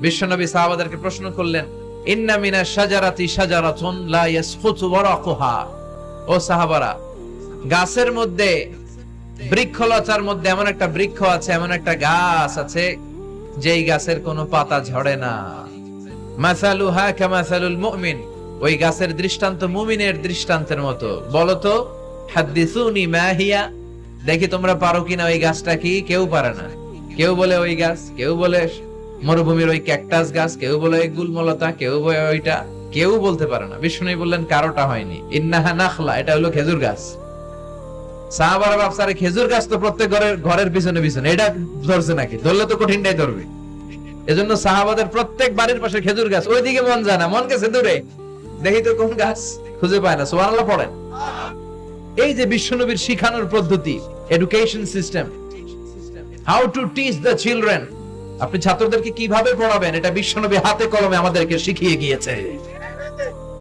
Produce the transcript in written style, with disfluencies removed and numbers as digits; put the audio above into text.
বিশ্বনবী সাহাবাদেরকে প্রশ্ন করলেন, ইন্না মিনাশ শাজারাতি শাজারাতুন লা ইয়াসকুতু ওয়ারাকুহা। ও সাহাবারা, গাছের মধ্যে, বৃক্ষলতার মধ্যে এমন একটা বৃক্ষ আছে, এমন একটা গাছ আছে যেই গাছের কোনো পাতা ঝরে না। মাসালুহা কামাসালুল মুমিন, ওই গাছের দৃষ্টান্ত মুমিনের দৃষ্টান্তের মতো। বলো তো, হাদ্দিসুনি মা হিয়া, দেখি তোমরা পারো কিনা ওই গাছটা কি? কেউ পারে না। কেউ বলে ওই গাছ, কেউ বলে মরুভূমির ওই ক্যাকটাস গাছ, কেউ বলে ওই গুলমলতা, কেউ বলে ওইটা, কেউ বলতে পারে না। বিষ্ণু বললেন কারোটা হয়নি। ইন্নাহা নাখলা, এটা হলো খেজুর গাছ। সাহাবারা ভাবছে খেজুর গাছ তো প্রত্যেক ঘরের পিছনে পিছনে, এটা ধরছে নাকি? ধরলে তো কঠিনটাই ধরবে। এজন্য সাহাবাদের প্রত্যেক বাড়ির পাশে খেজুর গাছ। ওইদিকে মন যায় না, মন গেছে দূরে, দেখি তো কোন গাছ, খুঁজে পায় না। সুবহানাল্লাহ পড়েন। এই যে বিশ্বনবীর শিখানোর পদ্ধতি, education system, how to teach the children, আপনি ছাত্রদেরকে কিভাবে পড়াবেন, এটা বিশ্বনবী হাতে কলমে আমাদেরকে শিখিয়ে গিয়েছে।